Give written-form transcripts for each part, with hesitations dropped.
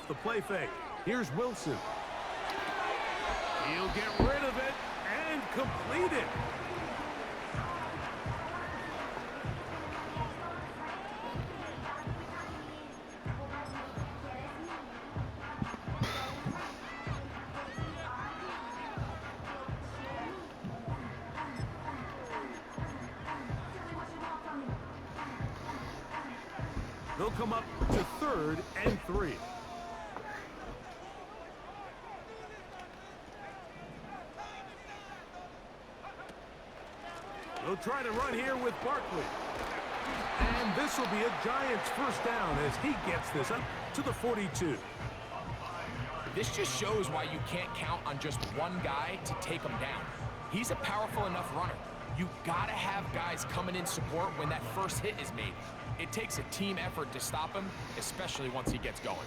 off the play fake. Here's Wilson. He'll get rid of it and complete it. They'll come up to 3rd and 3. They'll try to run here with Barkley. And this will be a Giants first down as he gets this up to the 42. This just shows why you can't count on just one guy to take him down. He's a powerful enough runner. You gotta have guys coming in support when that first hit is made. It takes a team effort to stop him, especially once he gets going.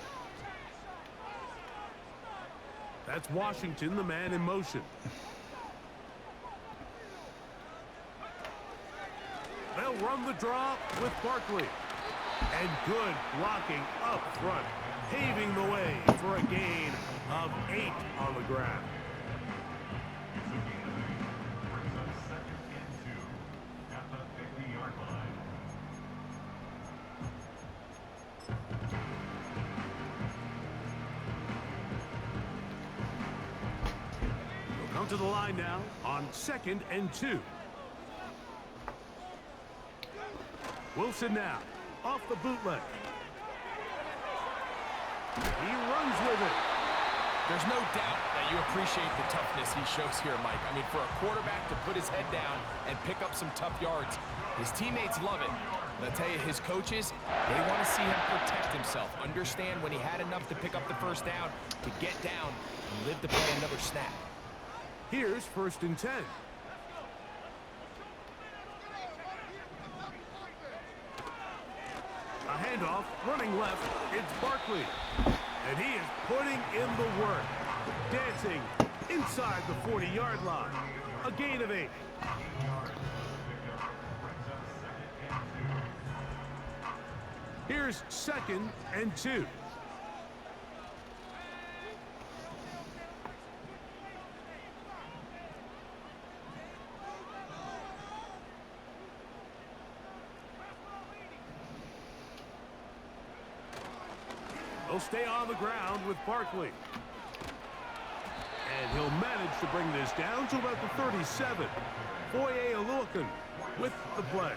That's Washington, the man in motion. They'll run the draw with Barkley. And good blocking up front, paving the way for a gain of 8 on the ground. Come to the line now on 2nd and 2. Wilson now, off the bootleg. He runs with it. There's no doubt that you appreciate the toughness he shows here, Mike. I mean, for a quarterback to put his head down and pick up some tough yards, his teammates love it. And I'll tell you, his coaches, they want to see him protect himself, understand when he had enough to pick up the first down, to get down and live to play another snap. Here's 1st and 10. A handoff, running left, it's Barkley. And he is putting in the work. Dancing inside the 40-yard line. A gain of 8. Here's 2nd and 2. He'll stay on the ground with Barkley. And he'll manage to bring this down to about the 37. Foye Aluakin with the play.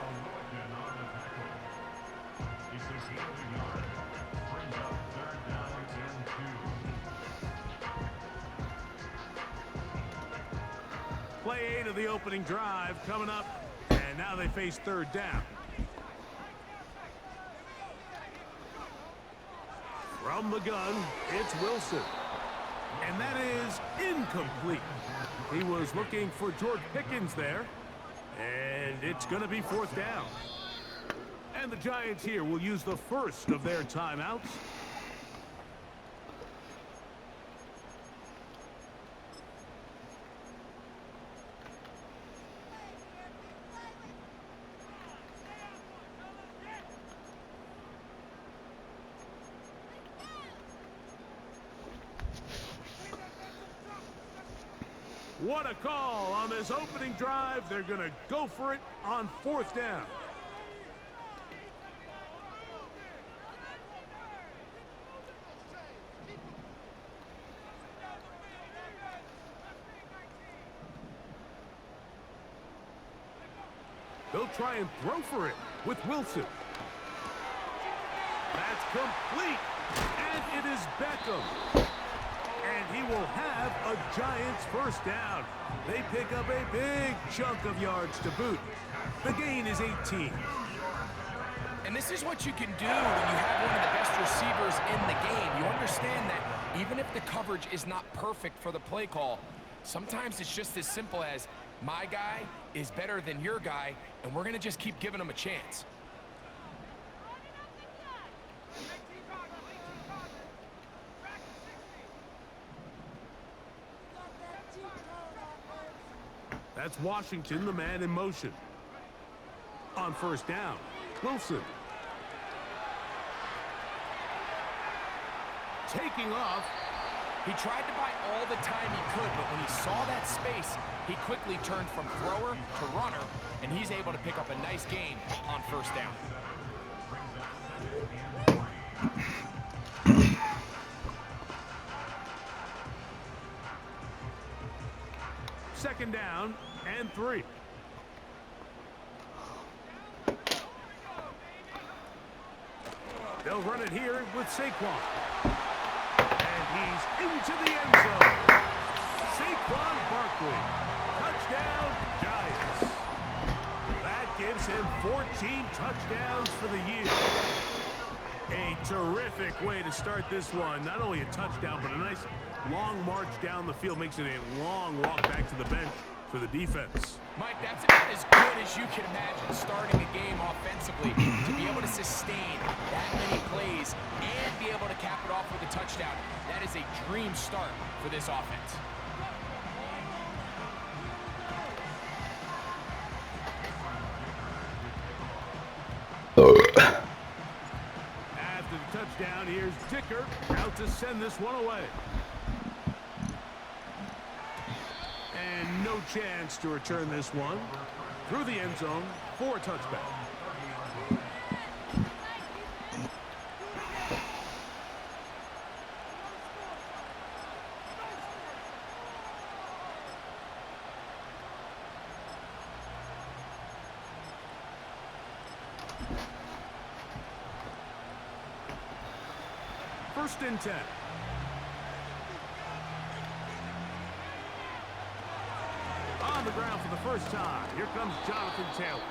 Play 8 of the opening drive coming up. And now they face 3rd down. From the gun, it's Wilson. And that is incomplete. He was looking for George Pickens there. And it's going to be 4th down. And the Giants here will use the first of their timeouts. What a call on this opening drive. They're going to go for it on 4th down. They'll try and throw for it with Wilson. That's complete. And it is Beckham. And he will have a Giants first down. They pick up a big chunk of yards to boot. The gain is 18. And this is what you can do when you have one of the best receivers in the game. You understand that even if the coverage is not perfect for the play call, sometimes it's just as simple as my guy is better than your guy, and we're going to just keep giving him a chance. That's Washington, the man in motion. On 1st down, Wilson. taking off. He tried to buy all the time he could, but when he saw that space, he quickly turned from thrower to runner, and he's able to pick up a nice gain on first down. Second down and 3. They'll run it here with Saquon. And he's into the end zone. Saquon Barkley. Touchdown, Giants. That gives him 14 touchdowns for the year. A terrific way to start this one. Not only a touchdown, but a nice long march down the field. Makes it a long walk back to the bench for the defense. Mike, that's about as good as you can imagine starting a game offensively. To be able to sustain that many plays and be able to cap it off with a touchdown, that is a dream start for this offense. After the touchdown, here's Dicker out to send this one away. And no chance to return this one through the end zone for a touchback. First and 10. On the ground for the first time. Here comes Jonathan Taylor.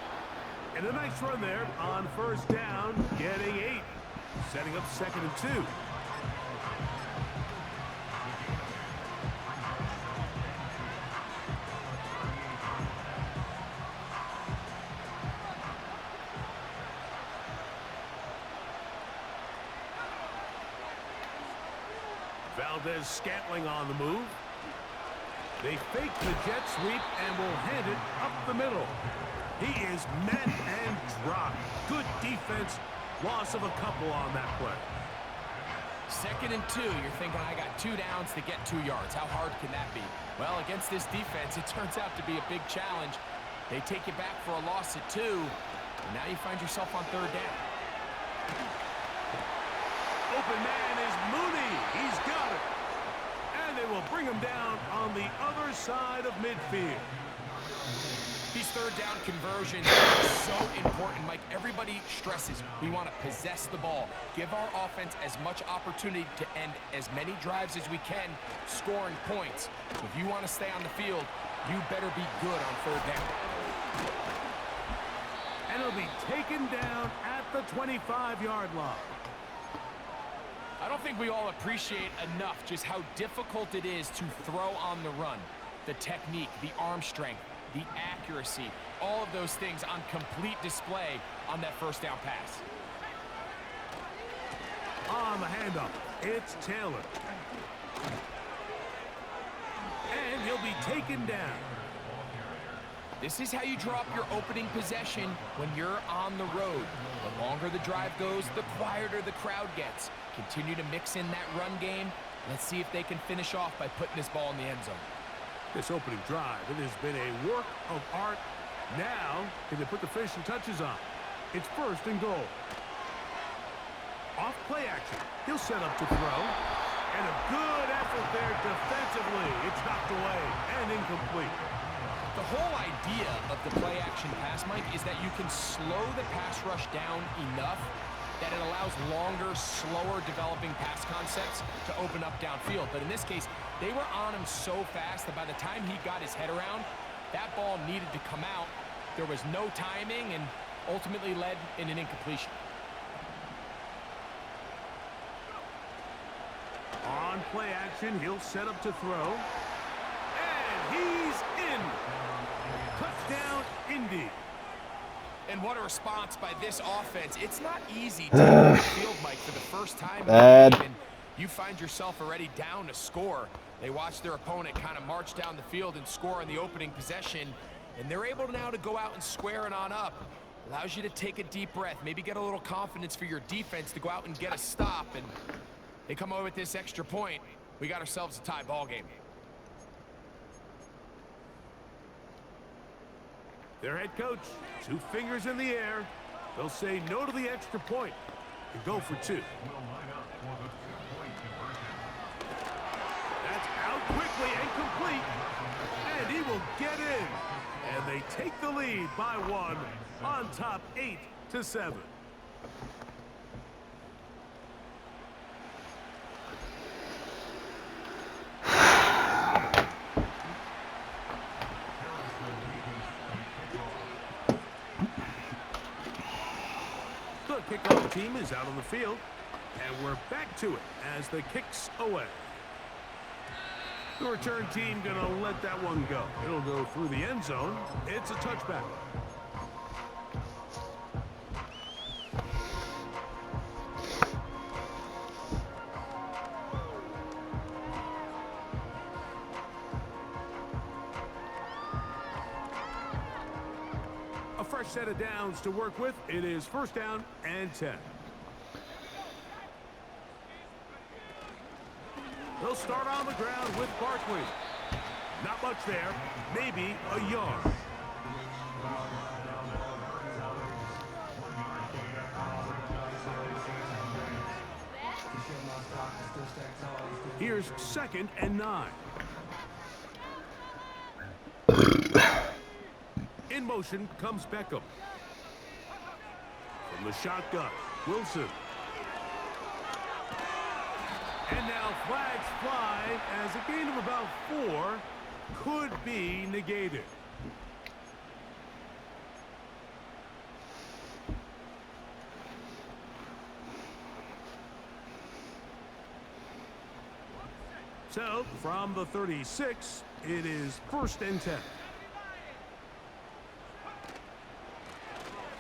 And a nice run there on first down, getting 8. Setting up second and 2. Valdez-Scantling on the move. They fake the jet sweep and will hand it up the middle. He is met and dropped. Good defense. Loss of a couple on that play. Second and 2. You're thinking, I got 2 downs to get 2 yards. How hard can that be? Well, against this defense, it turns out to be a big challenge. They take you back for a loss at 2, and now you find yourself on third down. Open man is Mooney. He's got it. And they will bring him down on the other side of midfield. These third down conversions are so important, Mike. Everybody stresses we want to possess the ball, give our offense as much opportunity to end as many drives as we can, scoring points. If you want to stay on the field, you better be good on third down. And it'll be taken down at the 25-yard line. I don't think we all appreciate enough just how difficult it is to throw on the run. The technique, the arm strength, the accuracy, all of those things on complete display on that first down pass. On the handoff, it's Taylor. And he'll be taken down. This is how you drop your opening possession when you're on the road. The longer the drive goes, the quieter the crowd gets. Continue to mix in that run game. Let's see if they can finish off by putting this ball in the end zone. This opening drive, it has been a work of art. Now, can they put the finishing touches on? It's first and goal. Off play action. He'll set up to throw. And a good effort there defensively. It's knocked away and incomplete. The whole idea of the play action pass, Mike, is that you can slow the pass rush down enough that it allows longer, slower developing pass concepts to open up downfield. But in this case, they were on him so fast that by the time he got his head around, that ball needed to come out. There was no timing and ultimately led in an incompletion. On play action, he'll set up to throw. And he's in. Touchdown, Indy. And what a response by this offense. It's not easy to get the field, Mike, for the first time. Bad. And you find yourself already down to score. They watch their opponent kind of march down the field and score in the opening possession. And they're able now to go out and square it on up. Allows you to take a deep breath, maybe get a little confidence for your defense to go out and get a stop. And They come away with this extra point. We got ourselves a tie ball game. Their head coach, 2 fingers in the air. They'll say no to the extra point and go for 2. That's out quickly and complete. And he will get in. And they take the lead by 1 on top 8-7. The kickoff team is out on the field, and we're back to it as the kick's away. The return team gonna let that one go. It'll go through the end zone. It's a touchback. A fresh set of downs to work with. It is 1st down and 10. They'll start on the ground with Barkley. Not much there, maybe a yard. Here's 2nd and 9. In motion comes Beckham. From the shotgun, Wilson. And now flags fly as a gain of about 4 could be negated. So, from the 36, it is 1st and 10.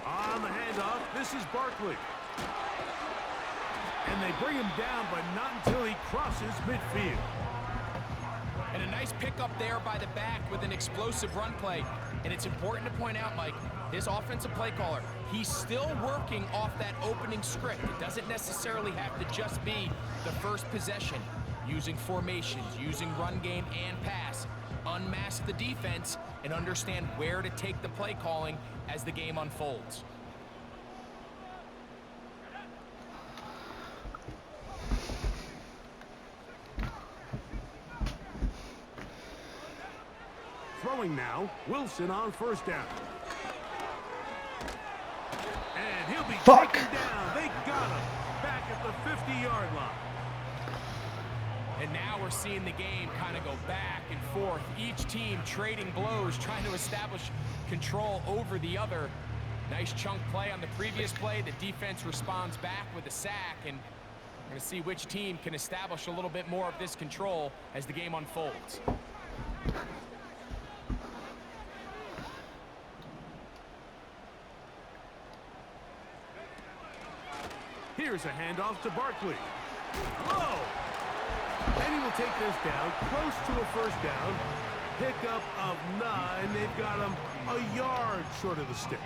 On the handoff, this is Barkley. And they bring him down, but not until he crosses midfield. And a nice pickup there by the back with an explosive run play. And it's important to point out, Mike, this offensive play caller, he's still working off that opening script. It doesn't necessarily have to just be the first possession. Using formations, using run game and pass. Unmask the defense and understand where to take the play calling as the game unfolds. Throwing now, Wilson on 1st down. And he'll be taken down. They got him back at the 50-yard line. And now we're seeing the game kind of go back and forth. Each team trading blows, trying to establish control over the other. Nice chunk play on the previous play. The defense responds back with a sack, and we're going to see which team can establish a little bit more of this control as the game unfolds. Here's a handoff to Barkley. Whoa! And he will take this down, close to a 1st down. Pickup of 9. They've got him a yard short of the sticks.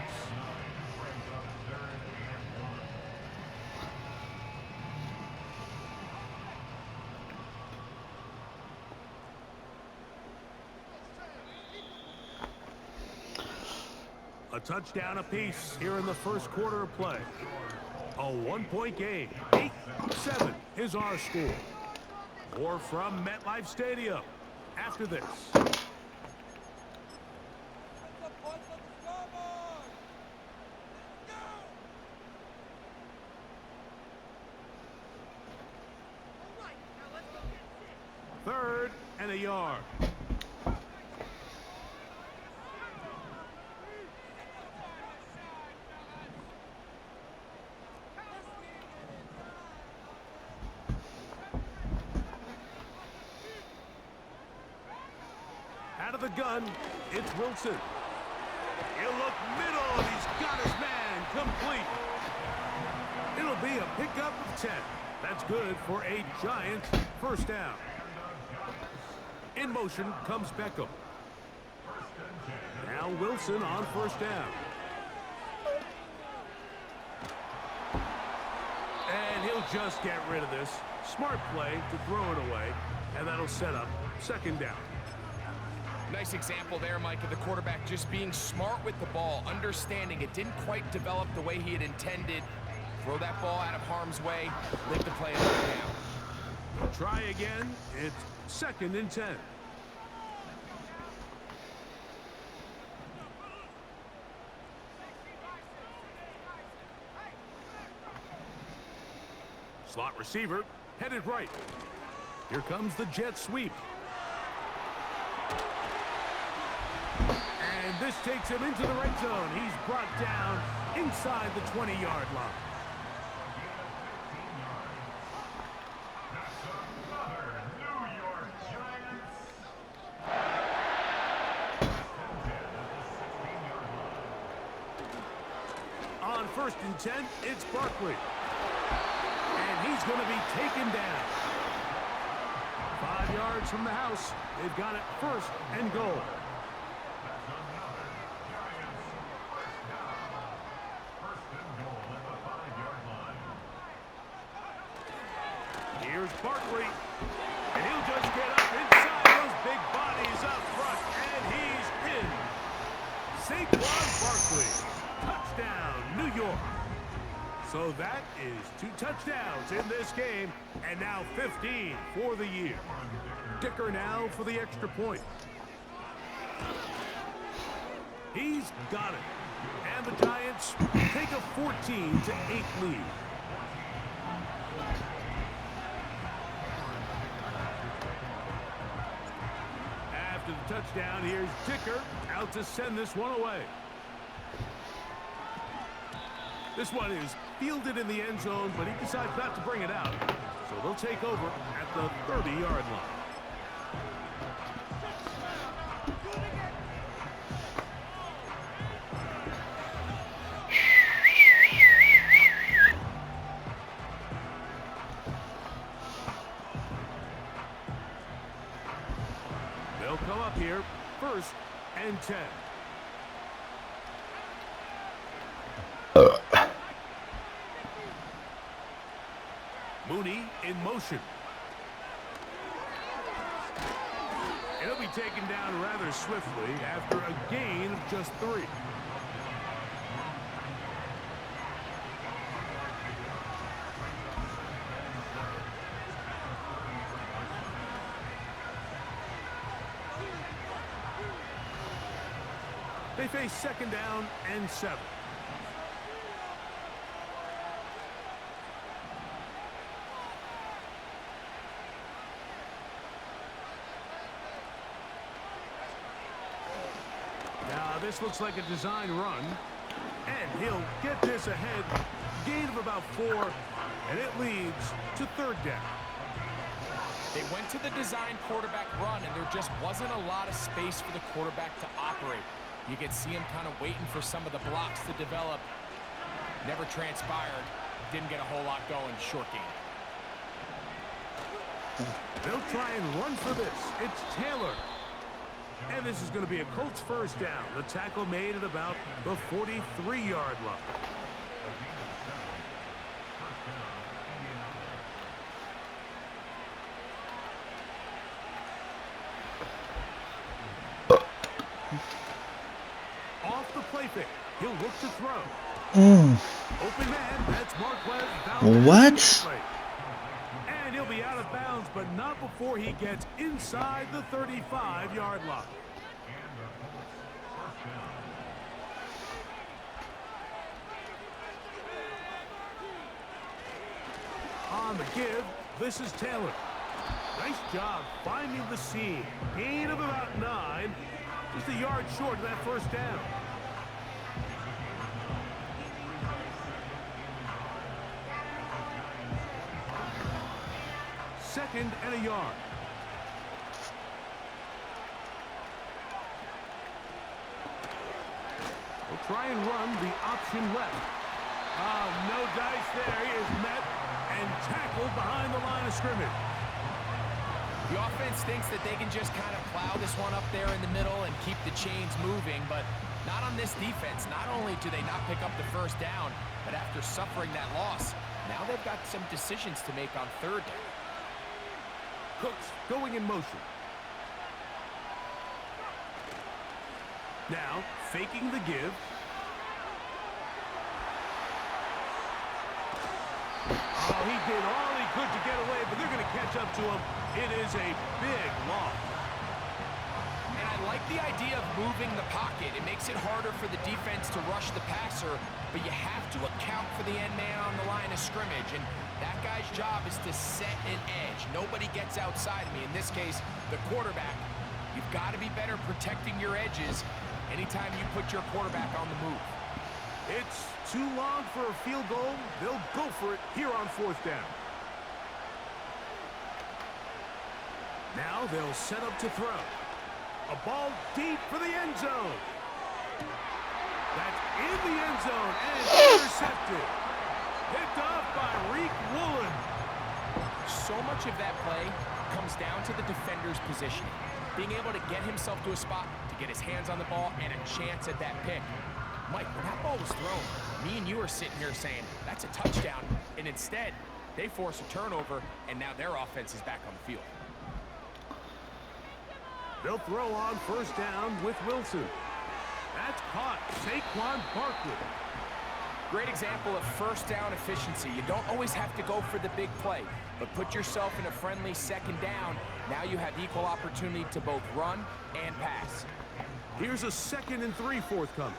A touchdown apiece here in the 1st quarter of play. A 1-point game. 8-7 is our score. More from MetLife Stadium after this. Third and a yard. Out of the gun, it's Wilson. He'll look middle, and he's got his man complete. It'll be a pickup of 10. That's good for a Giants 1st down. In motion comes Beckham. Now Wilson on 1st down. And he'll just get rid of this. Smart play to throw it away, and that'll set up second down. Nice example there, Mike, of the quarterback just being smart with the ball, understanding it didn't quite develop the way he had intended. Throw that ball out of harm's way, live the play another down. Try again. It's 2nd and 10. Slot receiver headed right. Here comes the jet sweep. And this takes him into the red zone. He's brought down inside the 20-yard line. On 1st and 10, it's Barkley. And he's going to be taken down. 5 yards from the house. They've got it 1st and goal. Here's Barkley. And he'll just get up inside those big bodies up front. And he's in. Saquon Barkley. Touchdown, New York. So that is 2 touchdowns in this game, and now 15 for the year. Kicker now for the extra point. He's got it. And the Giants take a 14-8 lead. After the touchdown, here's Dicker out to send this one away. This one is fielded in the end zone, but he decides not to bring it out. So they'll take over at the 30-yard line. They'll come up here 1st and 10. Mooney in motion. He'll be taken down rather swiftly after a gain of just 3. They face 2nd down and 7. This looks like a design run, and he'll get this ahead. Gain of about 4, and it leads to 3rd down. They went to the design quarterback run, and there just wasn't a lot of space for the quarterback to operate. You could see him kind of waiting for some of the blocks to develop. Never transpired. Didn't get a whole lot going. Short game. They'll try and run for this. It's Taylor. And this is going to be a Colts 1st down. The tackle made at about the 43-yard line. Off the play fake. He'll look to throw. Open man. That's Marquez. What? And he'll be out of bounds, but not before he gets inside the 35-yard line. On the give, this is Taylor. Nice job finding the seam. Gain of about 9. Just a yard short of that 1st down. Second and a yard. We'll try and run the option left. No dice there. He is met and tackled behind the line of scrimmage. The offense thinks that they can just kind of plow this one up there in the middle and keep the chains moving, but not on this defense. Not only do they not pick up the 1st down, but after suffering that loss, now they've got some decisions to make on 3rd down. Cooks going in motion. Now, faking the give. Oh, he did all he could to get away, but they're going to catch up to him. It is a big loss. And I like the idea of moving the pocket. It makes it harder for the defense to rush the passer, but you have to account for the end man on the line of scrimmage, and that guy's job is to set an edge. Nobody gets outside of me. In this case, the quarterback. You've got to be better protecting your edges anytime you put your quarterback on the move. It's too long for a field goal. They'll go for it here on 4th down. Now they'll set up to throw. A ball deep for the end zone. That's in the end zone and intercepted. Picked off by Reek Woolen. So much of that play comes down to the defender's positioning. Being able to get himself to a spot, to get his hands on the ball, and a chance at that pick. Mike, when that ball was thrown, me and you are sitting here saying, that's a touchdown. And instead, they force a turnover, and now their offense is back on the field. They'll throw on 1st down with Wilson. That's caught. Saquon Barkley. Great example of 1st down efficiency. You don't always have to go for the big play, but put yourself in a friendly 2nd down. Now you have equal opportunity to both run and pass. Here's a 2nd and 3 forthcoming.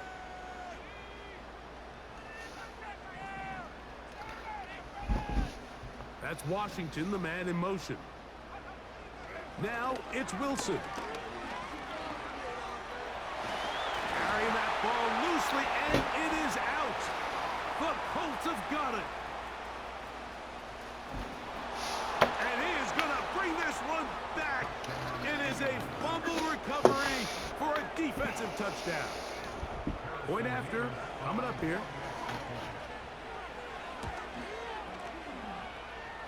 That's Washington, the man in motion. Now it's Wilson. Carrying that ball loosely, and it is out. The Colts have got it. And he is going to bring this one back. It is a fumble recovery for a defensive touchdown. Point after, coming up here.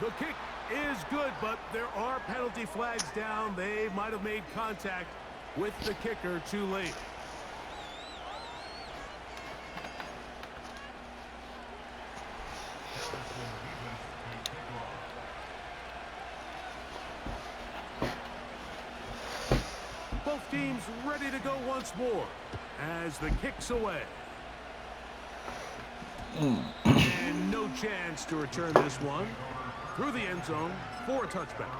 The kick is good, but there are penalty flags down. They might have made contact with the kicker too late. Both teams ready to go once more as the kick's away. And no chance to return this one through the end zone for a touchback.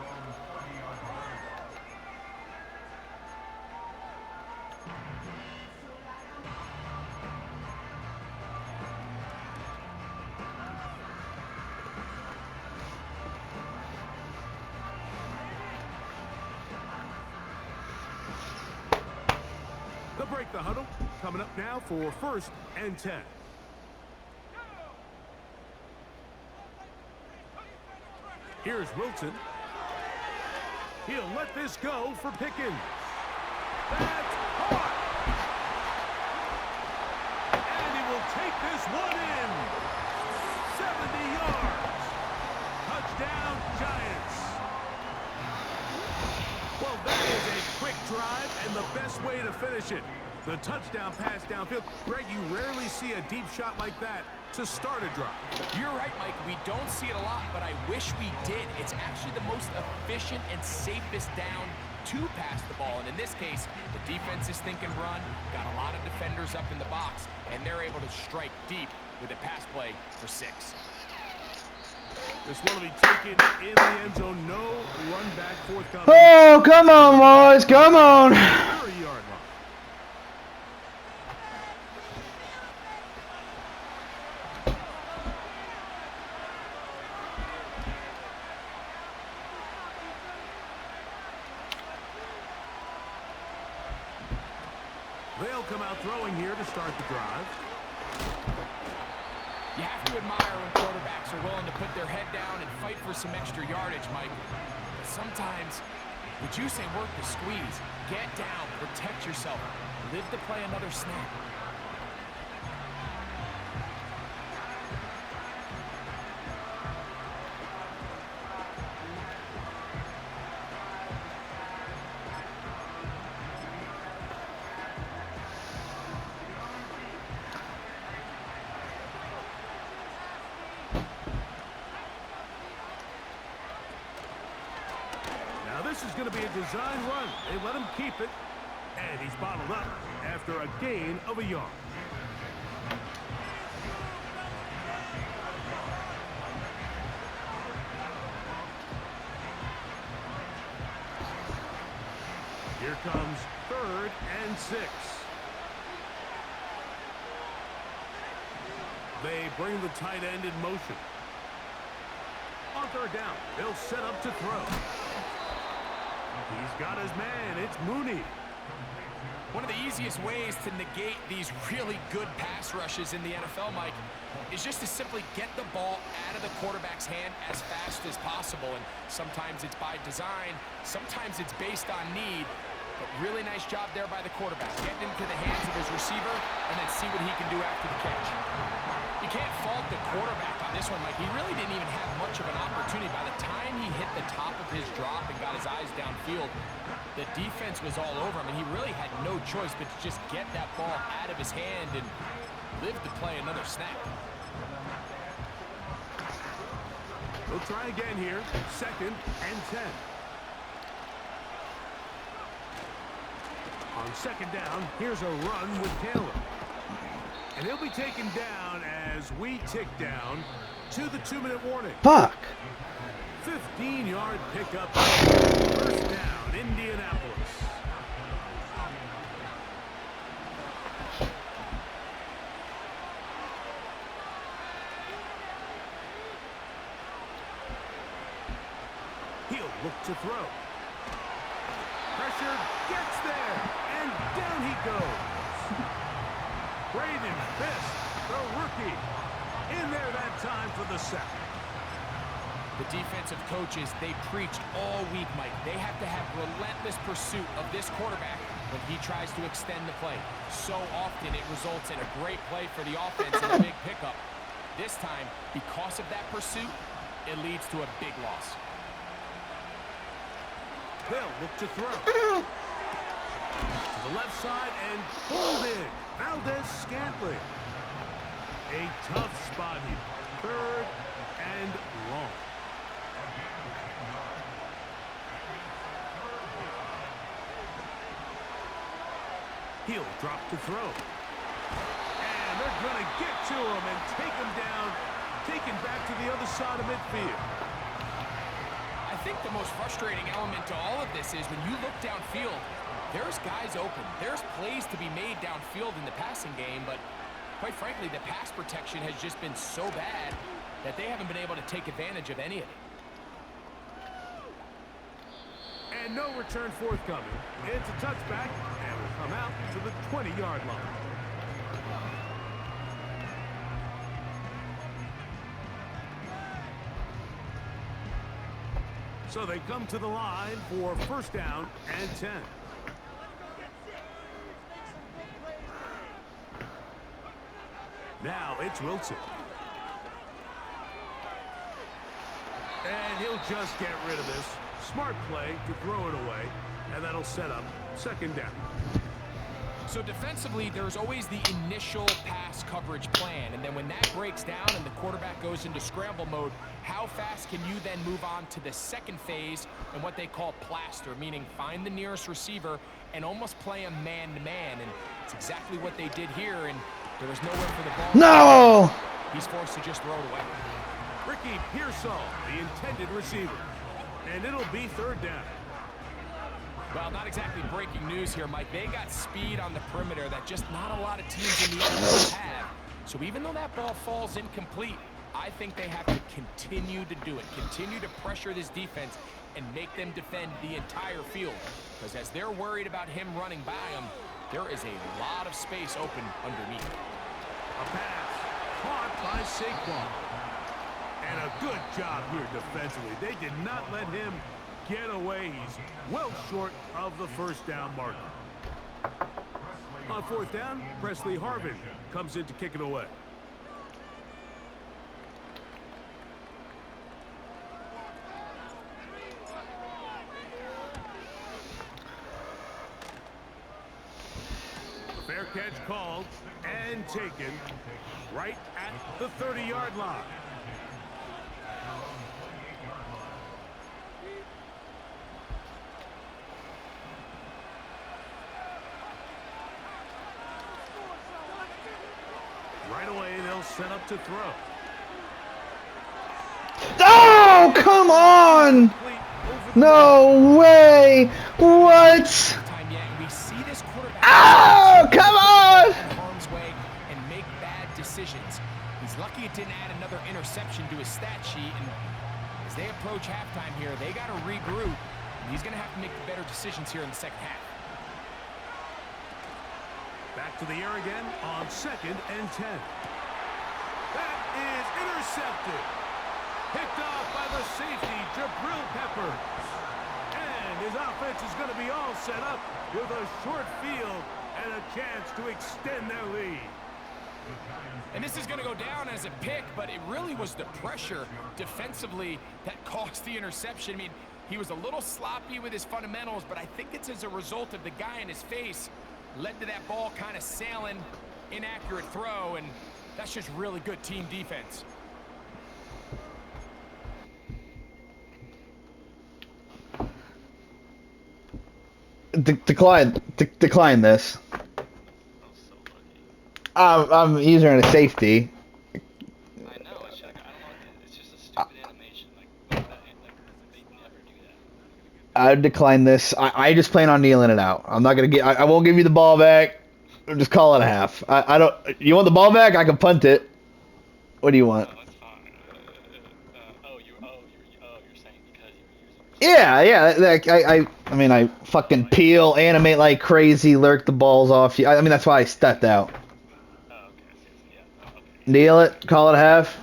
They'll break the huddle. Coming up now for 1st and 10. Here's Wilson. He'll let this go for Pickens. That's caught. And he will take this one in. 70 yards. Touchdown, Giants. Well, that is a quick drive and the best way to finish it. The touchdown pass downfield. Greg, you rarely see a deep shot like that to start a drive. You're right, Mike. We don't see it a lot, but I wish we did. It's actually the most efficient and safest down to pass the ball. And in this case, the defense is thinking run, got a lot of defenders up in the box, and they're able to strike deep with a pass play for 6. This one will be taken in the end zone. No run back forthcoming. Oh, come on, boys. Come on. 30-yard line. They'll come out throwing here to start the drive. You have to admire when quarterbacks are willing to put their head down and fight for some extra yardage, Mike. But sometimes, would you say work the squeeze? Get down, protect yourself, live to play another snap. This is going to be a design run. They let him keep it, and he's bottled up after a gain of a yard. Here comes 3rd and 6. They bring the tight end in motion. On 3rd down, they'll set up to throw. He's got his man. It's Mooney. One of the easiest ways to negate these really good pass rushes in the NFL, Mike, is just to simply get the ball out of the quarterback's hand as fast as possible. And sometimes it's by design, sometimes it's based on need. But really nice job there by the quarterback, getting into the hands of his receiver and then see what he can do after the catch. You can't fault the quarterback on this one, Mike. He really didn't even have much of an opportunity. By the time he hit the top of his drop and got his eyes downfield, the defense was all over him, and he really had no choice but to just get that ball out of his hand and live to play another snap. We'll try again here. 2nd and 10. On 2nd down, here's a run with Taylor. And he'll be taken down as we tick down to the 2-minute warning. Fuck. 15-yard pickup. 1st down, Indianapolis. He'll look to throw. Pressure gets there, and down he goes. Braden Fisk, the rookie, in there that time for the sack. The defensive coaches, they preached all week, Mike. They have to have relentless pursuit of this quarterback when he tries to extend the play. So often it results in a great play for the offense and a big pickup. This time, because of that pursuit, it leads to a big loss. They'll look to throw. To the left side and pulled in. Valdez-Scantling. A tough spot here. 3rd and long. He'll drop to throw. And they're going to get to him and take him down, taken back to the other side of midfield. I think the most frustrating element to all of this is when you look downfield, there's guys open. There's plays to be made downfield in the passing game, but quite frankly, the pass protection has just been so bad that they haven't been able to take advantage of any of it. And no return forthcoming. It's a touchback, and will come out to the 20-yard line. So they come to the line for 1st down and 10. Now it's Wilson. And he'll just get rid of this. Smart play to throw it away, and that'll set up 2nd down. So defensively, there's always the initial pass coverage plan, and then when that breaks down and the quarterback goes into scramble mode, how fast can you then move on to the 2nd phase and what they call plaster, meaning find the nearest receiver and almost play him man-to-man, and it's exactly what they did here, and there was nowhere for the ball. No! He's forced to just throw it away. Ricky Pearsall, the intended receiver, and it'll be 3rd down. Well, not exactly breaking news here, Mike. They got speed on the perimeter that just not a lot of teams in the NFL have. So even though that ball falls incomplete, I think they have to continue to do it. Continue to pressure this defense and make them defend the entire field. Because as they're worried about him running by them, there is a lot of space open underneath. A pass caught by Saquon. And a good job here defensively. They did not let him get away. He's well short of the 1st down marker. On 4th down, Presley Harvin comes in to kick it away. Fair catch called and taken right at the 30-yard line. set up to throw. Oh, come on! No way! What? Time yet, and we see this quarterback Oh, come on! in harm's way and make bad decisions. He's lucky it didn't add another interception to his stat sheet, and as they approach halftime here, they got to regroup, and he's going to have to make better decisions here in the second half. Back to the air again on 2nd and 10. That is intercepted. Picked off by the safety, Jabril Peppers. And his offense is going to be all set up with a short field and a chance to extend their lead. And this is going to go down as a pick, but it really was the pressure defensively that caused the interception. I mean, he was a little sloppy with his fundamentals, but I think it's as a result of the guy in his face led to that ball kind of sailing, inaccurate throw, and that's just really good team defense. Decline this. I'm using it as safety. I know, it's just a stupid animation. They never do that. I'd decline this. I just plan on kneeling it out. I'm not gonna get. I won't give you the ball back. Just call it a half. I don't. You want the ball back? I can punt it. What do you want? No, that's fine. You're saying because you were using. Yeah. I mean, I fucking peel, animate like crazy, lurk the balls off you. I mean, that's why I stepped out. Oh, okay. Yeah. Okay. Kneel it. Call it a half.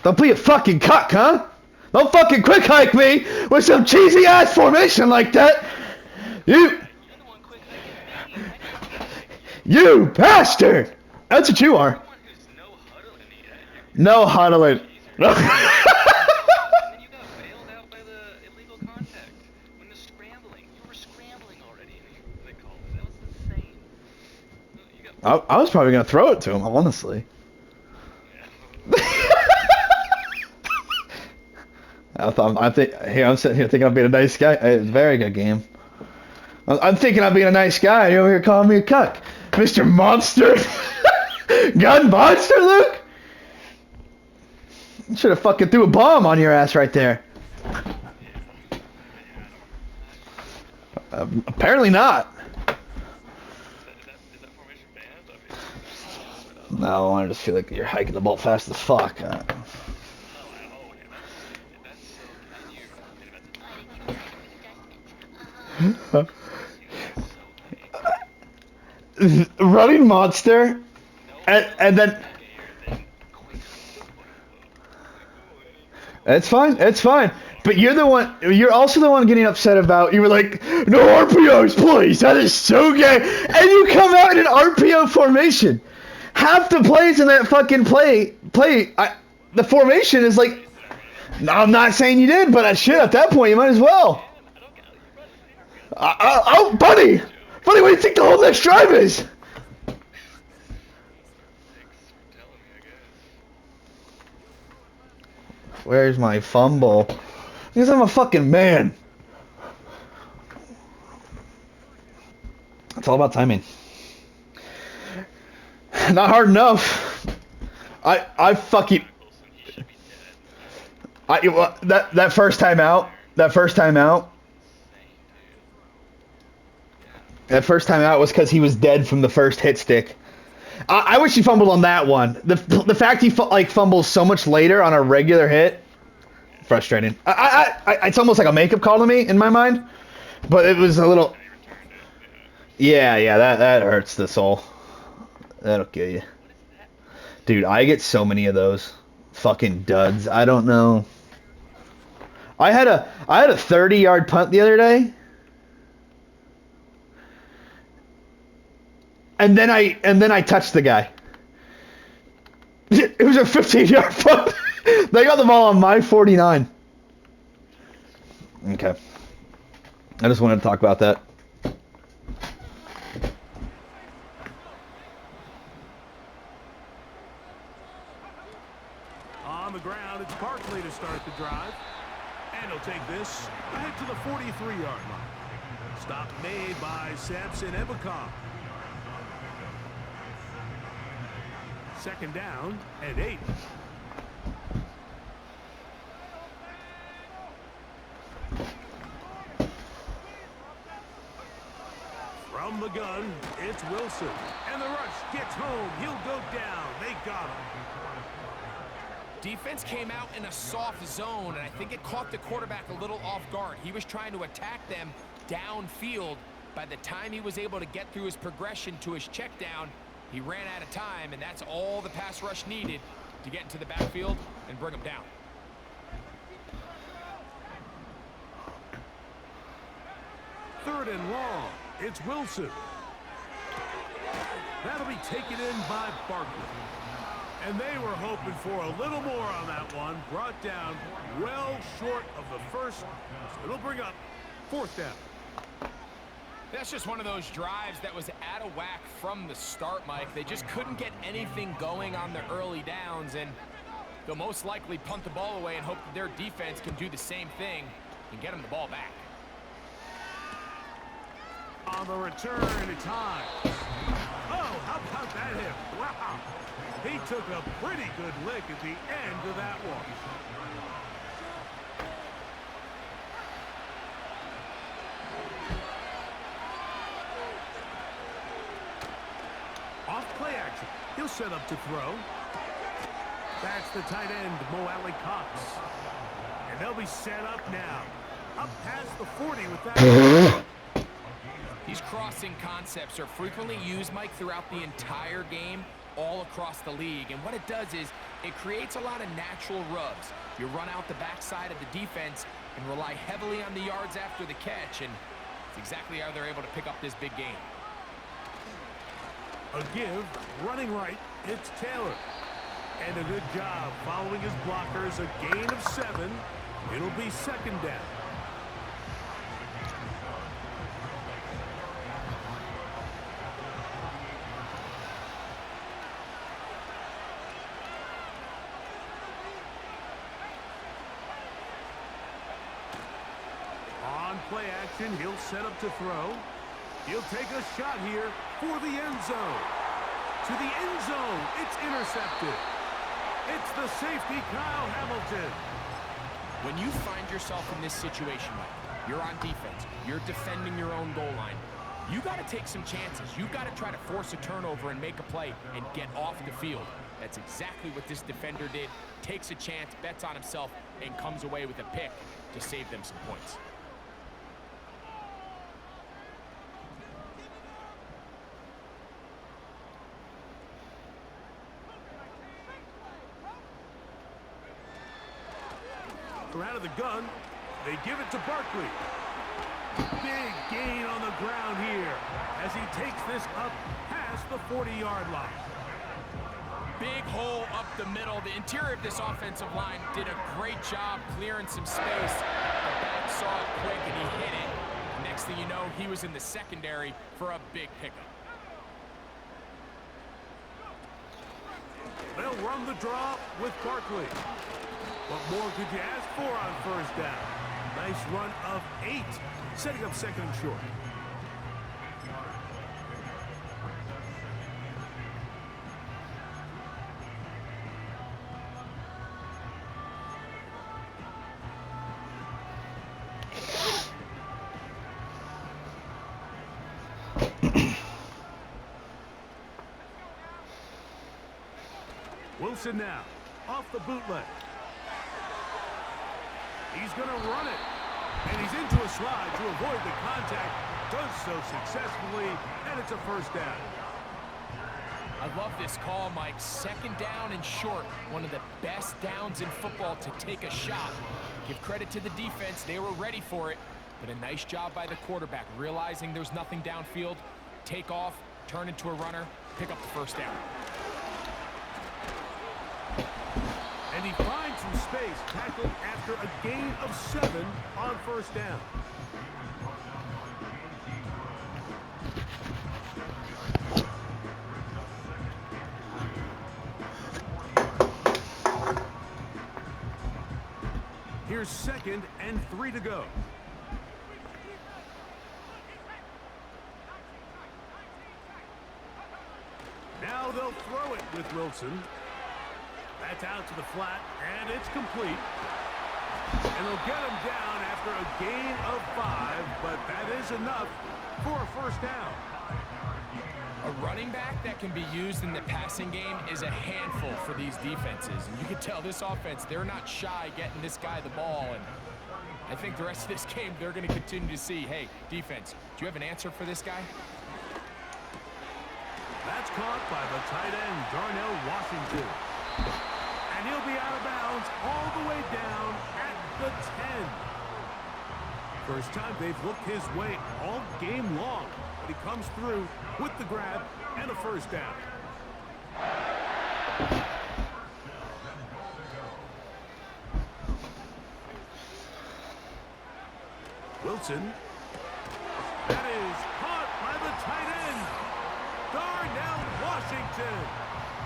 Don't be a fucking cuck, huh? Don't fucking quick hike me with some cheesy ass formation like that. You're the one quick hiking me. You bastard! That's what you are. You're the one who's no huddling. No huddling. And then you got bailed out by the illegal contact. When the scrambling, you were scrambling already. They called it. That was insane. You got. I was probably gonna throw it to him, honestly. I'm sitting here thinking I'm being a nice guy. It's a very good game. I'm thinking I'm being a nice guy. You're over here calling me a cuck, Mr. Monster, Gun Monster, Luke. Should have fucking threw a bomb on your ass right there. Apparently not. Is that formation banned? No, I just feel like you're hiking the ball fast as fuck. Running monster, and then it's fine. But you're also the one getting upset about. You were like, no RPOs, please. That is so gay. And you come out in an RPO formation. Half the plays in that fucking the formation is like. No, I'm not saying you did, but shit, at that point you might as well. Oh, buddy, what do you think the whole next drive is? Where's my fumble? Because I'm a fucking man. It's all about timing. Not hard enough. I fucking. That first time out. That first time out was because he was dead from the first hit stick. I wish he fumbled on that one. The fact he fumbles so much later on a regular hit, frustrating. It's almost like a makeup call to me in my mind, but it was a little. Yeah, that hurts the soul. That'll kill you, dude. I get so many of those fucking duds. I don't know. I had a 30-yard punt the other day. And then I touched the guy. It was a 15-yard punt. They got the ball on my 49. Okay. I just wanted to talk about that. On the ground, it's Barkley to start the drive. And he'll take this ahead to the 43-yard line. Stop made by Samson Ebukam. Second down and 8. From the gun, it's Wilson. And the rush gets home. He'll go down. They got him. Defense came out in a soft zone, and I think it caught the quarterback a little off guard. He was trying to attack them downfield. By the time he was able to get through his progression to his check down, he ran out of time, and that's all the pass rush needed to get into the backfield and bring him down. Third and long. It's Wilson. That'll be taken in by Barkley. And they were hoping for a little more on that one. Brought down well short of the first. So it'll bring up fourth down. That's just one of those drives that was out of whack from the start, Mike. They just couldn't get anything going on the early downs, and they'll most likely punt the ball away and hope that their defense can do the same thing and get them the ball back. On the return, it's high. Oh, how about that hit? Wow. He took a pretty good lick at the end of that one. Off play action. He'll set up to throw. That's the tight end, Mo Alley Cox. And they'll be set up now. Up past the 40 with that. These crossing concepts are frequently used, Mike, throughout the entire game, all across the league. And what it does is it creates a lot of natural rubs. You run out the backside of the defense and rely heavily on the yards after the catch, and it's exactly how they're able to pick up this big game. A give, running right, it's Taylor. And a good job following his blockers, a gain of 7. It'll be second down. Play action, he'll set up to throw. He'll take a shot here for the end zone. To the end zone, it's intercepted. It's the safety, Kyle Hamilton. When you find yourself in this situation, Mike, you're on defense, you're defending your own goal line, you got to take some chances. You got to try to force a turnover and make a play and get off the field. That's exactly what this defender did. Takes a chance, bets on himself, and comes away with a pick to save them some points. Out of the gun, they give it to Barkley. Big gain on the ground here as he takes this up past the 40-yard line. Big hole up the middle. The interior of this offensive line did a great job clearing some space. The back saw it quick and he hit it. Next thing you know, he was in the secondary for a big pickup. They'll run the draw with Barkley. What more could you ask for on first down? Nice run of 8, setting up second and short. Wilson now, off the bootleg. He's going to run it, and he's into a slide to avoid the contact. Does so successfully, and it's a first down. I love this call, Mike. Second down and short. One of the best downs in football to take a shot. Give credit to the defense. They were ready for it, but a nice job by the quarterback, realizing there's nothing downfield. Take off, turn into a runner, pick up the first down. And he finds some space, tackled after a gain of 7 on first down. Here's 2nd and 3 to go. Now they'll throw it with Wilson. That's out to the flat, and it's complete. And they'll get him down after a gain of 5, but that is enough for a first down. A running back that can be used in the passing game is a handful for these defenses. And you can tell this offense, they're not shy getting this guy the ball. And I think the rest of this game, they're going to continue to see, hey, defense, do you have an answer for this guy? That's caught by the tight end, Darnell Washington. And he'll be out of bounds all the way down at the 10. First time they've looked his way all game long. But he comes through with the grab and a first down. Wilson. That is caught by the tight end, Darnell Washington.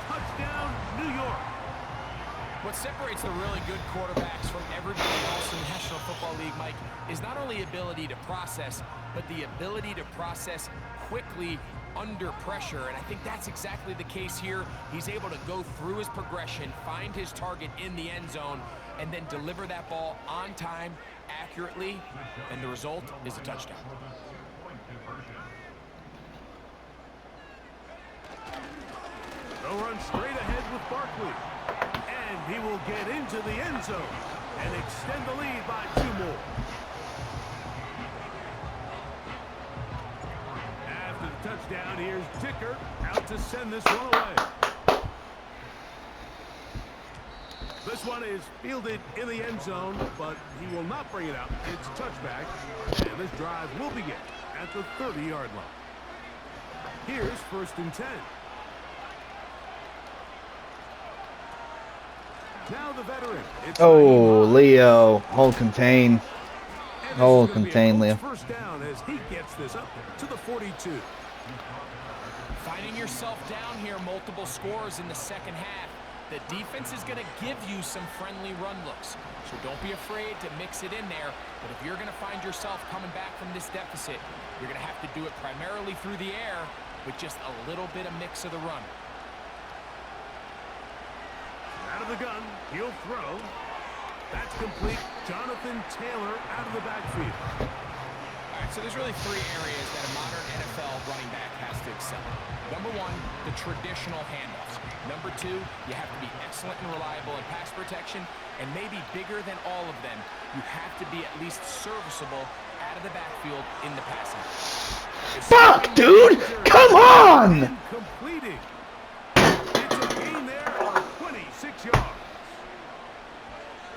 Touchdown, New York. What separates the really good quarterbacks from everybody else in the National Football League, Mike, is not only ability to process, but the ability to process quickly under pressure. And I think that's exactly the case here. He's able to go through his progression, find his target in the end zone, and then deliver that ball on time, accurately, and the result is a touchdown. They'll run straight ahead with Barkley. And he will get into the end zone and extend the lead by 2 more. After the touchdown, here's Dicker out to send this one away. This one is fielded in the end zone, but he will not bring it out. It's touchback, and this drive will begin at the 30-yard line. Here's 1st and 10. Now the veteran. Oh, Leo. Hold contain. Hold contain, Leo. First down as he gets this up to the 42. Finding yourself down here, multiple scores in the second half. The defense is going to give you some friendly run looks. So don't be afraid to mix it in there. But if you're going to find yourself coming back from this deficit, you're going to have to do it primarily through the air with just a little bit of mix of the run. Out of the gun, he'll throw. That's complete. Jonathan Taylor out of the backfield. All right, so there's really 3 areas that a modern NFL running back has to excel. Number 1, the traditional handoffs. Number 2, you have to be excellent and reliable in pass protection. And maybe bigger than all of them, you have to be at least serviceable out of the backfield in the passing. Fuck, dude! Come on! Completing. It's a gain there of 26 yards.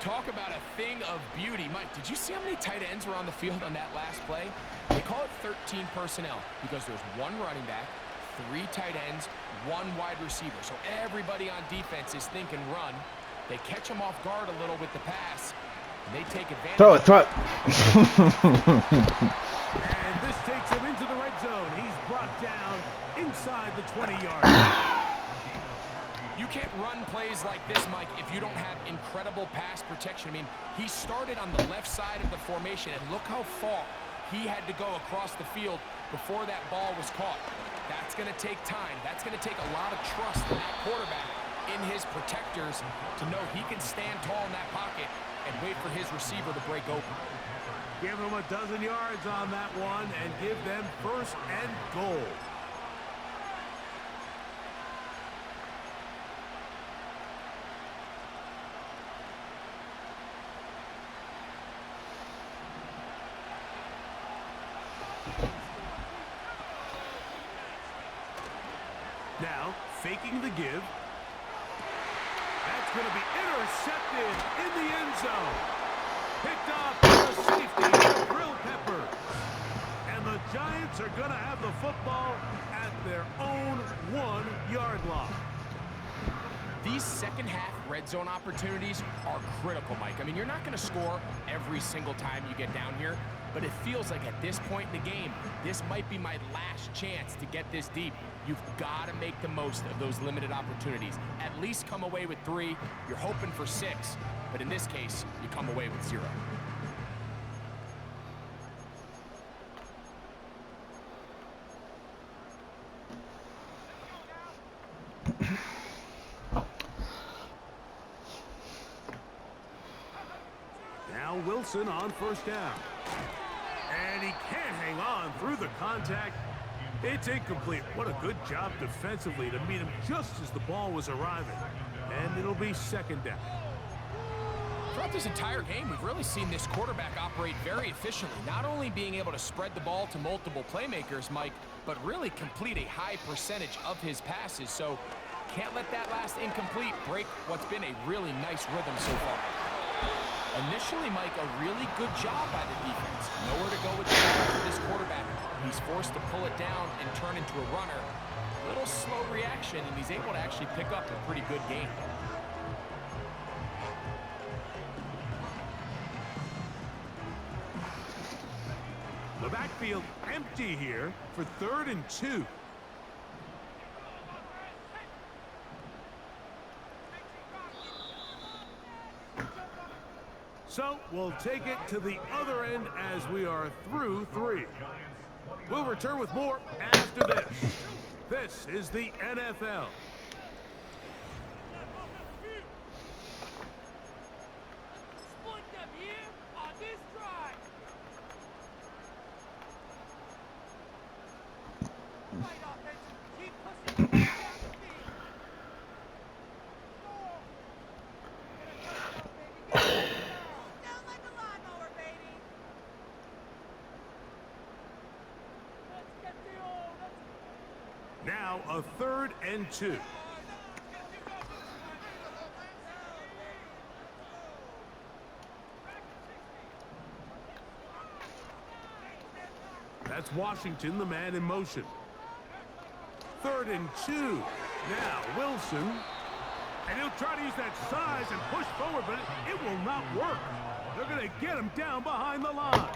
Talk about a thing of beauty. Mike, did you see how many tight ends were on the field on that last play? They call it 13 personnel because there's 1 running back, 3 tight ends, 1 wide receiver. So everybody on defense is thinking run. They catch him off guard a little with the pass, and they take advantage. Throw it, throw it. And this takes him into the red zone. He's brought down inside the 20-yard line. You can't run plays like this, Mike, if you don't have incredible pass protection. I mean, he started on the left side of the formation, and look how far he had to go across the field before that ball was caught. That's going to take time. That's going to take a lot of trust in that quarterback, in his protectors, to know he can stand tall in that pocket and wait for his receiver to break open. Give them a dozen yards on that one and give them 1st and goal. Now, faking the give. That's going to be intercepted in the end zone. Picked up the safety, Drill Pepper. And the Giants are going to have the football at their own 1-yard line. These second half red zone opportunities are critical, Mike. I mean, you're not going to score every single time you get down here, but it feels like at this point in the game, this might be my last chance to get this deep. You've got to make the most of those limited opportunities. At least come away with 3. You're hoping for 6, but in this case, you come away with 0. Wilson on first down. And he can't hang on through the contact. It's incomplete. What a good job defensively to meet him just as the ball was arriving. And it'll be second down. Throughout this entire game, we've really seen this quarterback operate very efficiently, not only being able to spread the ball to multiple playmakers, Mike, but really complete a high percentage of his passes. So can't let that last incomplete break what's been a really nice rhythm so far. Initially, Mike, a really good job by the defense. Nowhere to go with the ball for this quarterback. He's forced to pull it down and turn into a runner. A little slow reaction, and he's able to actually pick up a pretty good game. The backfield empty here for 3rd and 2. So we'll take it to the other end as we are through 3. We'll return with more after this. This is the NFL. Now a 3rd and 2. That's Washington, the man in motion. 3rd and 2. Now Wilson. And he'll try to use that size and push forward, but it will not work. They're going to get him down behind the line.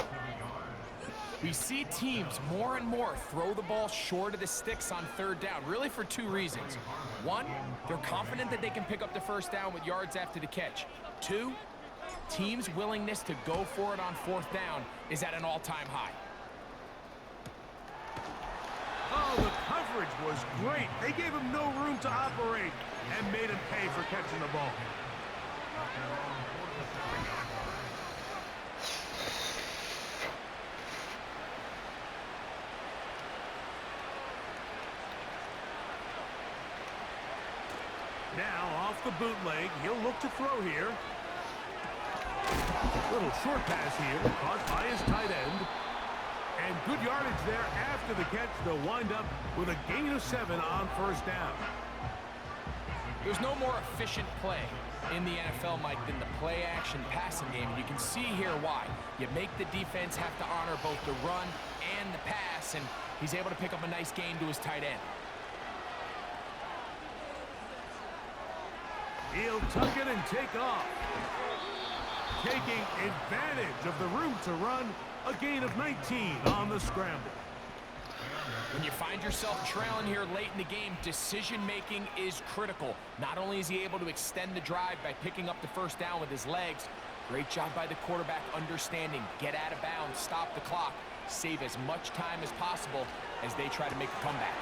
We see teams more and more throw the ball short of the sticks on 3rd down, really for 2 reasons. 1, they're confident that they can pick up the first down with yards after the catch. 2, teams' willingness to go for it on 4th down is at an all-time high. Oh, the coverage was great. They gave him no room to operate and made him pay for catching the ball. Now off the bootleg, he'll look to throw here. Little short pass here, caught by his tight end. And good yardage there after the catch. They'll wind up with a gain of 7 on first down. There's no more efficient play in the NFL, Mike, than the play-action passing game. And you can see here why. You make the defense have to honor both the run and the pass, and he's able to pick up a nice gain to his tight end. He'll tuck it and take off. Taking advantage of the room to run, a gain of 19 on the scramble. When you find yourself trailing here late in the game, decision-making is critical. Not only is he able to extend the drive by picking up the first down with his legs, great job by the quarterback understanding, get out of bounds, stop the clock, save as much time as possible as they try to make a comeback.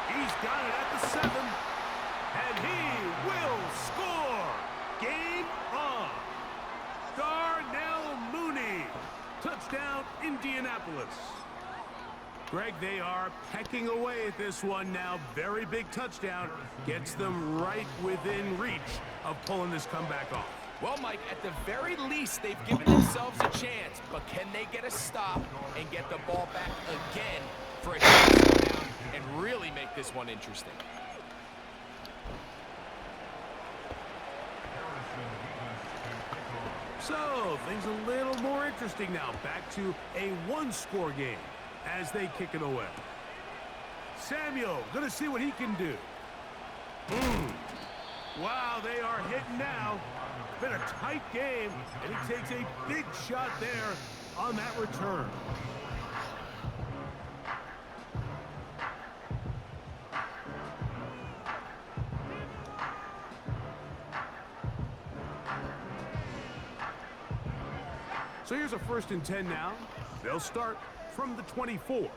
He's got it at the 7, and he will score. Game on. Darnell Mooney. Touchdown, Indianapolis. Greg, they are pecking away at this one now. Very big touchdown. Gets them right within reach of pulling this comeback off. Well, Mike, at the very least, they've given themselves a chance. But can they get a stop and get the ball back again for a touchdown and really make this one interesting? So, things a little more interesting now. Back to a one-score game as they kick it away. Samuel, gonna see what he can do. Wow, they are hitting now. Been a tight game, and he takes a big shot there on that return. So here's a 1st and 10 now. They'll start from the 24.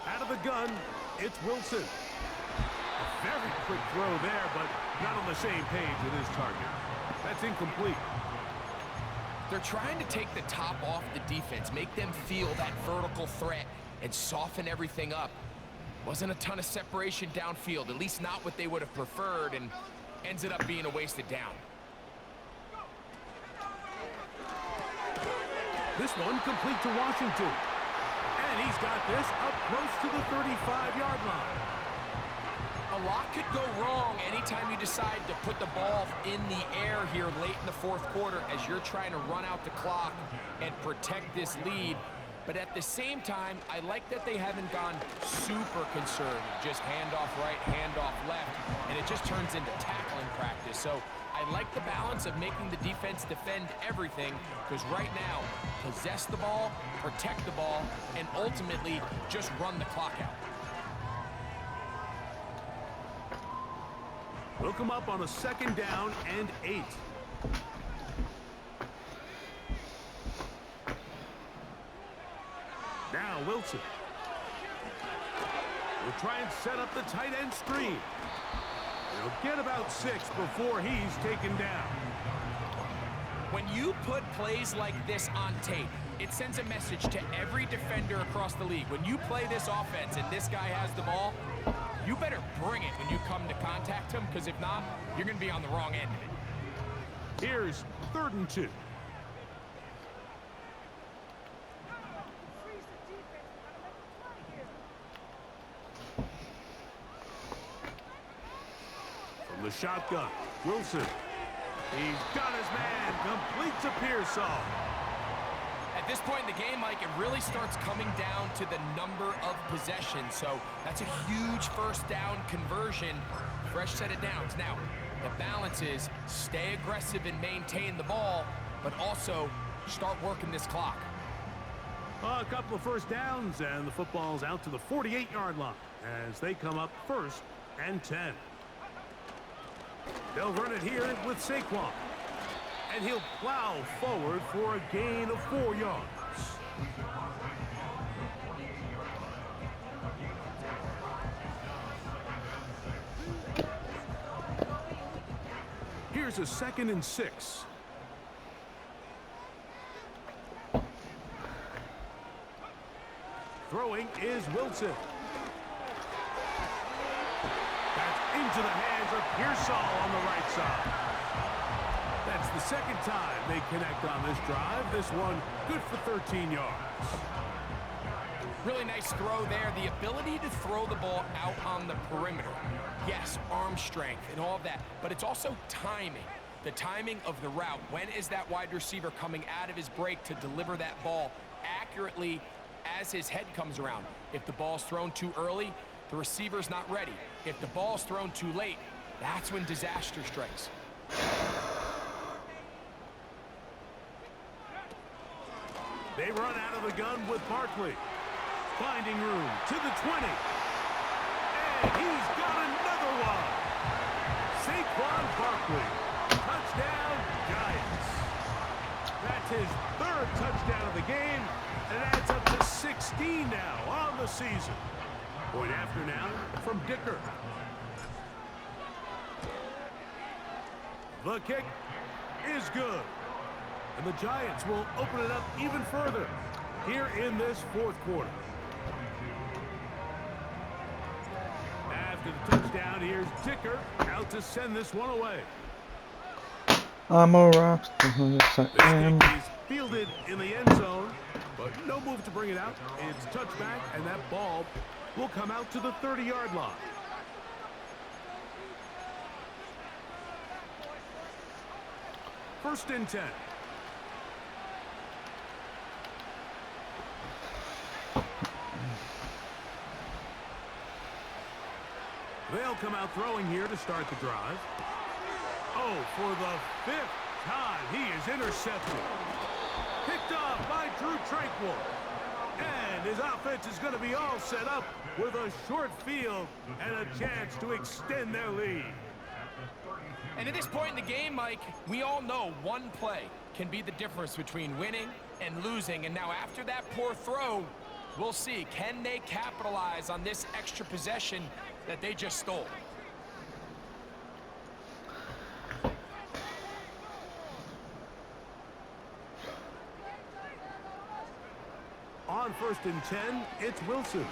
Out of the gun, it's Wilson. A Very quick throw there, but not on the same page with his target. That's incomplete. They're trying to take the top off the defense, make them feel that vertical threat, and soften everything up. Wasn't a ton of separation downfield, at least not what they would have preferred, and ends it up being a wasted down. This one complete to Washington. And he's got this up close to the 35-yard line. A lot could go wrong anytime you decide to put the ball in the air here late in the fourth quarter as you're trying to run out the clock and protect this lead. But at the same time, I like that they haven't gone super conservative. Just handoff right, handoff left, and it just turns into tackling practice. So I like the balance of making the defense defend everything, because right now, possess the ball, protect the ball, and ultimately just run the clock out. We'll come up on a 2nd down and 8. Now Wilson. We'll try and set up the tight end screen. He'll get about 6 before he's taken down. When you put plays like this on tape, it sends a message to every defender across the league. When you play this offense and this guy has the ball, you better bring it when you come to contact him, because if not, you're going to be on the wrong end of it. Here's 3rd and 2. From the shotgun, Wilson. He's got his man, completes a Pearsall. At this point in the game, Mike, it really starts coming down to the number of possessions. So that's a huge first down conversion. Fresh set of downs. Now, the balance is stay aggressive and maintain the ball, but also start working this clock. A couple of first downs, and the football's out to the 48-yard line as they come up 1st and 10. They'll run it here with Saquon. And he'll plow forward for a gain of 4 yards. Here's a 2nd and 6. Throwing is Wilson. That's into the hands of Pearsall on the right side. That's the 2nd time they connect on this drive. This one good for 13 yards. Really nice throw there. The ability to throw the ball out on the perimeter. Yes, arm strength and all of that, but it's also timing. The timing of the route. When is that wide receiver coming out of his break to deliver that ball accurately as his head comes around? If the ball's thrown too early, the receiver's not ready. If the ball's thrown too late, that's when disaster strikes. They run out of the gun with Barkley. Finding room to the 20. And he's got another one. Saquon Barkley. Touchdown, Giants. That's his 3rd touchdown of the game. And it adds up to 16 now on the season. Point after now from Dicker. The kick is good. And the Giants will open it up even further here in this 4th quarter. After the touchdown, here's Dicker out to send this one away. I'm a rockstar. Yes, This I am. kick is fielded in the end zone, but no move to bring it out. It's touchback, and that ball will come out to the 30-yard line. First and 10. They'll come out throwing here to start the drive. Oh, for the 5th time, he is intercepted. Picked off by Drew Tranquil. And his offense is going to be all set up with a short field and a chance to extend their lead. And at this point in the game, Mike, we all know one play can be the difference between winning and losing. And now after that poor throw, we'll see, can they capitalize on this extra possession that they just stole? first and 10, it's Wilson.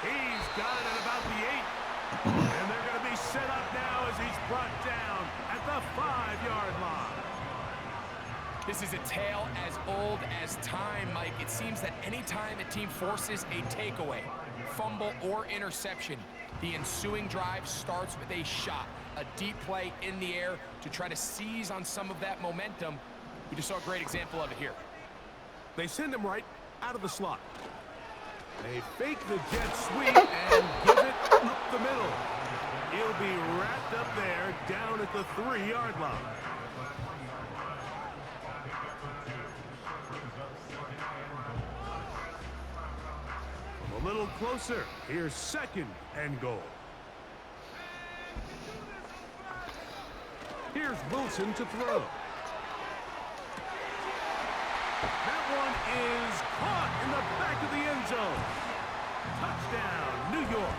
He's got it at about the 8. And they're going to be set up now as he's brought down at the 5-yard line. This is a tale as old as time, Mike. It seems that anytime a team forces a takeaway, fumble, or interception, the ensuing drive starts with a shot, a deep play in the air to try to seize on some of that momentum. We just saw a great example of it here. They send him right out of the slot. They fake the jet sweep and give it up the middle. He'll be wrapped up there down at the 3-yard line. A little closer. Here's 2nd and goal. Here's Wilson to throw. That one is caught in the back of the end zone. Touchdown, New York.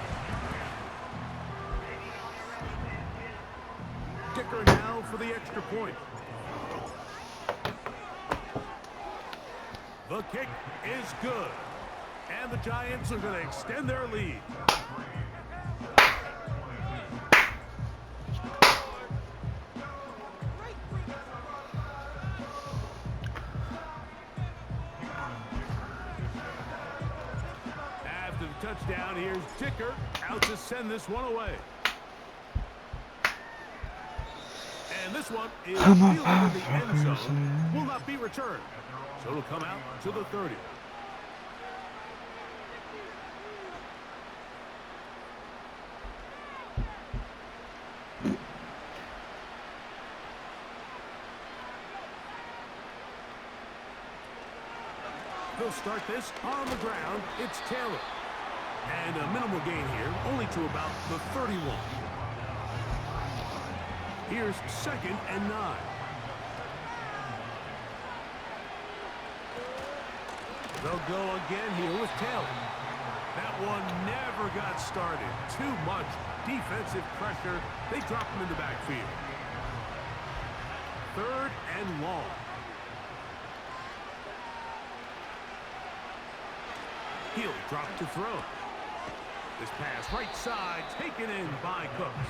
Kicker now for the extra point. The kick is good. And the Giants are going to extend their lead. After the touchdown, here's Dicker out to send this one away. And this one is fielded in the end zone. Will not be returned. So it'll come out to the 30. They'll start this on the ground. It's Taylor. And a minimal gain here, only to about the 31. Here's 2nd and 9. They'll go again here with Taylor. That one never got started. Too much defensive pressure. They drop him in the backfield. 3rd and long. He'll drop to throw. This pass right side taken in by Cooks.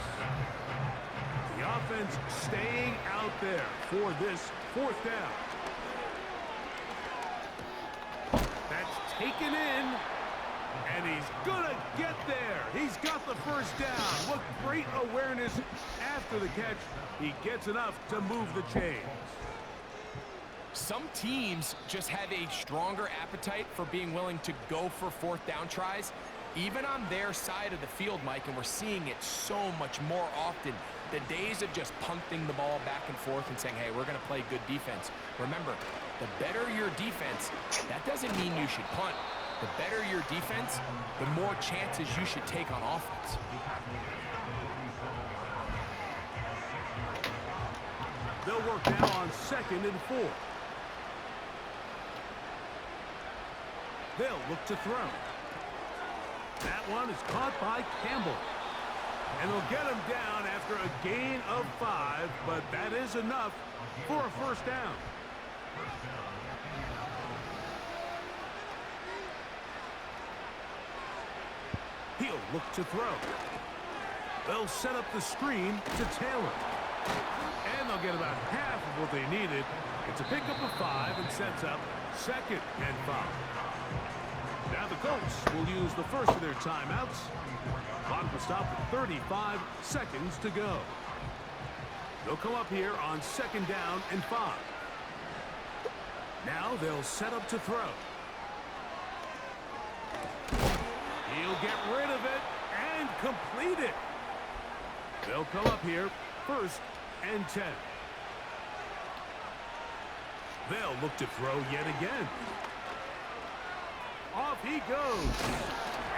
The offense staying out there for this 4th down. That's taken in, and he's gonna get there. He's got the first down. What great awareness after the catch. He gets enough to move the chains. Some teams just have a stronger appetite for being willing to go for 4th down tries, even on their side of the field, Mike, and we're seeing it so much more often. The days of just punting the ball back and forth and saying, hey, we're going to play good defense. Remember, the better your defense, that doesn't mean you should punt. The better your defense, the more chances you should take on offense. They'll work now on 2nd and 4. They'll look to throw. That one is caught by Campbell. And they'll get him down after a gain of 5, but that is enough for a first down. He'll look to throw. They'll set up the screen to Taylor. And they'll get about half of what they needed. It's a pickup of 5 and sets up 2nd and 5. Now the Colts will use the first of their timeouts. Clock will stop at 35 seconds to go. They'll come up here on 2nd down and 5. Now they'll set up to throw. He'll get rid of it and complete it. They'll come up here 1st and 10. They'll look to throw yet again. Off he goes.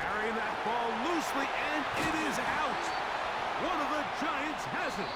Carrying that ball loosely, and it is out. One of the Giants has it.